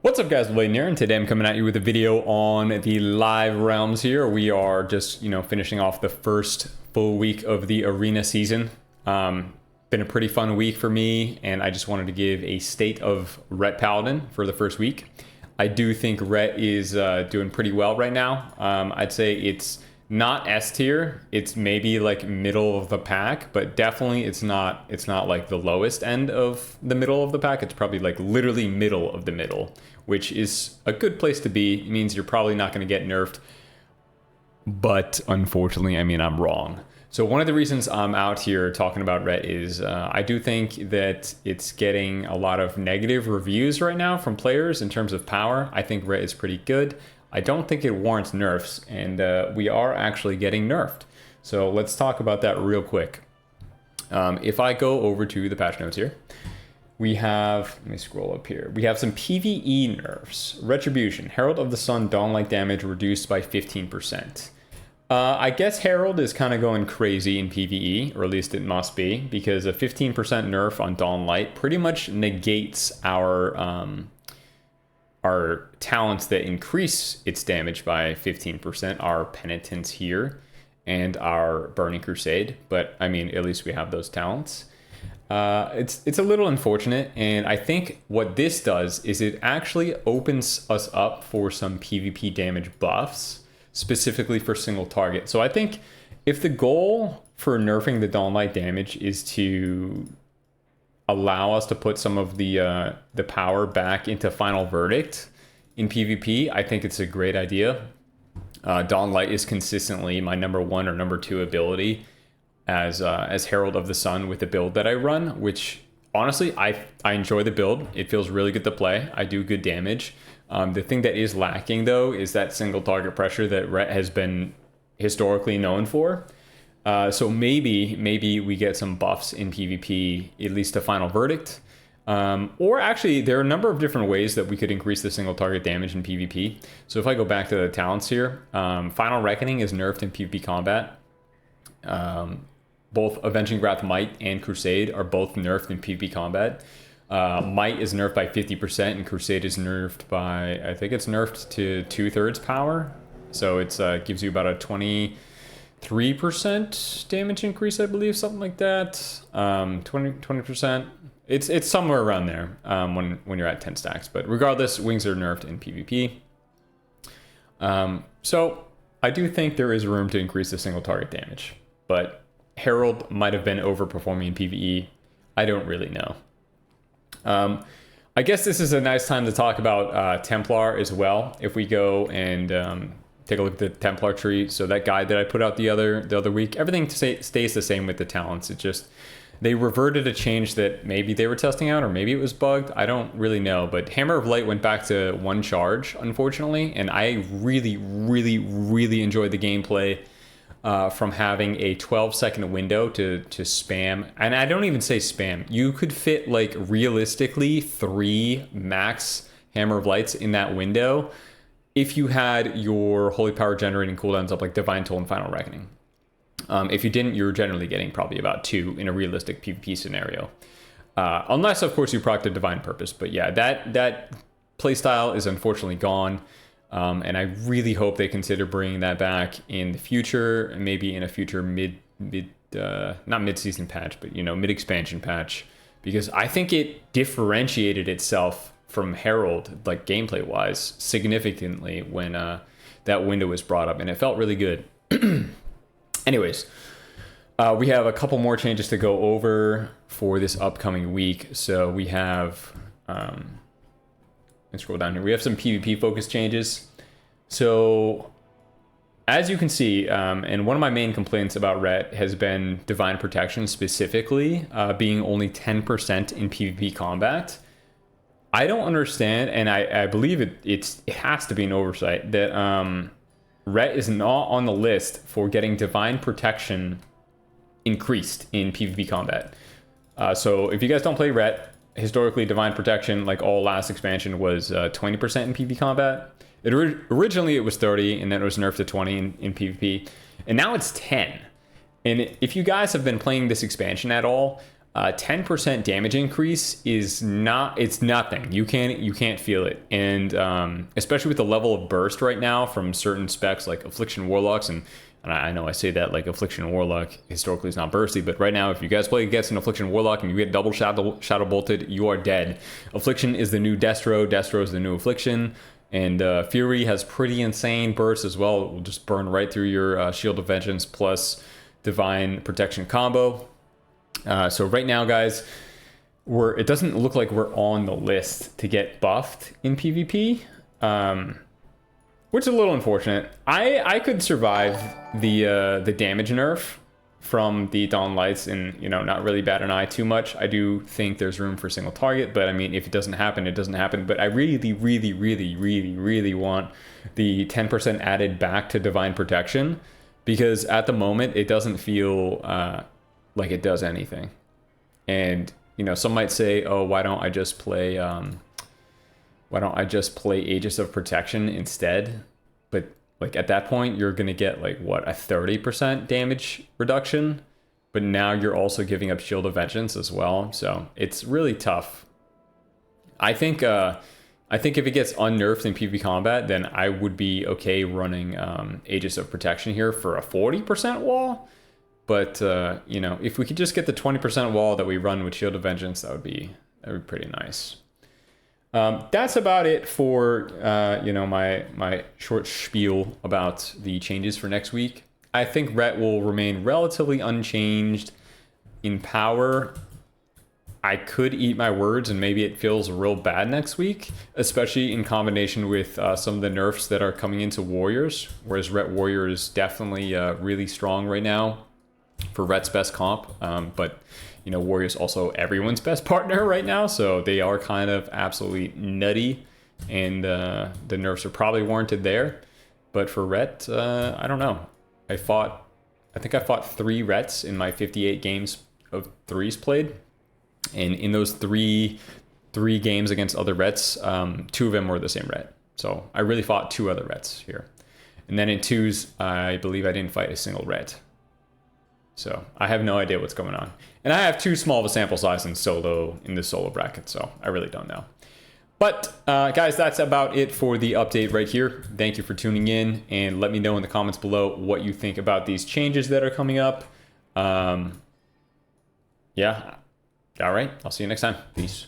What's up guys, Paladin here, and today I'm coming at you with a video on the live realms here. We are just, finishing off the first full week of the arena season. Been a pretty fun week for me, and I just wanted to give a state of Ret Paladin for the first week. I do think Ret is doing pretty well right now. I'd say it's not S tier, it's maybe like middle of the pack, but definitely it's not like the lowest end of the middle of the pack. It's probably like literally middle of the middle, which is a good place to be. It means you're probably not going to get nerfed, but unfortunately, I'm wrong. So one of the reasons I'm out here talking about Ret is I do think that it's getting a lot of negative reviews right now from players in terms of power. I think Ret is pretty good. I don't think it warrants nerfs, and we are actually getting nerfed. So let's talk about that real quick. If I go over to the patch notes here, we have, let me scroll up here. We have some PvE nerfs. Retribution, Herald of the Sun, Dawn-like damage reduced by 15%. I guess Herald is kind of going crazy in PvE, or at least it must be, because a 15% nerf on Dawn-light pretty much negates our talents that increase its damage by 15%, our Penitence here and our Burning Crusade. But at least we have those talents. It's a little unfortunate, and I think what this does is it actually opens us up for some PvP damage buffs, specifically for single target. So I think if the goal for nerfing the Dawnlight damage is to allow us to put some of the power back into Final Verdict in PvP, I think it's a great idea. Dawnlight is consistently my number 1 or number 2 ability as Herald of the Sun with the build that I run, which honestly I enjoy the build. It feels really good to play. I do good damage. The thing that is lacking though is that single target pressure that Ret has been historically known for. So maybe we get some buffs in PvP, at least to Final Verdict. Or actually, there are a number of different ways that we could increase the single target damage in PvP. So if I go back to the talents here, Final Reckoning is nerfed in PvP combat. Both Avenging Wrath Might and Crusade are both nerfed in PvP combat. Might is nerfed by 50% and Crusade is nerfed by, I think it's nerfed to 2/3 power. So it's gives you about a 23% damage increase, I believe, something like that. 20%. It's somewhere around there when you're at 10 stacks. But regardless, wings are nerfed in PvP. So I do think there is room to increase the single target damage. But Herald might have been overperforming in PvE. I don't really know. I guess this is a nice time to talk about Templar as well. If we go and take a look at the Templar tree. So that guide that I put out the other week, everything stays the same with the talents. It just, they reverted a change that maybe they were testing out, or maybe it was bugged. I don't really know, but Hammer of Light went back to 1 charge, unfortunately, and I really, really, really enjoyed the gameplay from having a 12-second window to spam. And I don't even say spam. You could fit, like, realistically 3 max Hammer of Lights in that window if you had your Holy Power generating cooldowns up like Divine Toll and Final Reckoning. If you didn't, you're generally getting probably about 2 in a realistic PvP scenario. Unless, of course, you proc the Divine Purpose. But yeah, that playstyle is unfortunately gone. And I really hope they consider bringing that back in the future, and maybe in a future not mid-season patch, but, mid-expansion patch. Because I think it differentiated itself from Herald, like gameplay-wise, significantly when that window was brought up. And it felt really good. Anyways, we have a couple more changes to go over for this upcoming week. So we have, let's scroll down here. We have some PvP focus changes. So as you can see, and one of my main complaints about Ret has been Divine Protection specifically, being only 10% in PvP combat. I don't understand, and I believe it has to be an oversight, that Ret is not on the list for getting Divine Protection increased in PvP combat. So if you guys don't play Ret, historically Divine Protection, like all last expansion, was 20% in PvP combat. Originally it was 30, and then it was nerfed to 20 in PvP, and now it's 10. And if you guys have been playing this expansion at all, 10% damage increase is not, it's nothing. You can't feel it. And especially with the level of burst right now from certain specs like Affliction Warlocks, and I know I say that like Affliction Warlock historically is not bursty, but right now if you guys play against an Affliction Warlock and you get double shadow bolted, you are dead. Affliction is the new Destro is the new Affliction, and Fury has pretty insane burst as well. It will just burn right through your Shield of Vengeance plus Divine Protection combo. So right now, guys, it doesn't look like we're on the list to get buffed in PvP, which is a little unfortunate. I could survive the damage nerf from the Dawn Lights and, you know, not really bat an eye too much. I do think there's room for single target, but I mean, if it doesn't happen, it doesn't happen. But I really want the 10% added back to Divine Protection, because at the moment it doesn't feel like it does anything. And, you know, some might say, oh, why don't I just play Aegis of Protection instead? But like at that point, you're gonna get like what, a 30% damage reduction, but now you're also giving up Shield of Vengeance as well. So it's really tough. I think if it gets unnerfed in PvP combat, then I would be okay running Aegis of Protection here for a 40% wall. But you know, if we could just get the 20% wall that we run with Shield of Vengeance, that would be pretty nice. That's about it for you know, my short spiel about the changes for next week. I think Ret will remain relatively unchanged in power. I could eat my words and maybe it feels real bad next week, especially in combination with some of the nerfs that are coming into Warriors, whereas Ret Warrior is definitely really strong right now for Ret's best comp. But you know, Warrior's also everyone's best partner right now, so they are kind of absolutely nutty, and the nerfs are probably warranted there. But for Ret, I don't know. I think I fought 3 Rets in my 58 games of 3s played, and in those three games against other Rets, 2 of them were the same Ret. So I really fought 2 other Rets here. And then in 2s, I believe I didn't fight a single Ret. So I have no idea what's going on. And I have too small of a sample size in this solo bracket, so I really don't know. But guys, that's about it for the update right here. Thank you for tuning in, and let me know in the comments below what you think about these changes that are coming up. Yeah. All right. I'll see you next time. Peace.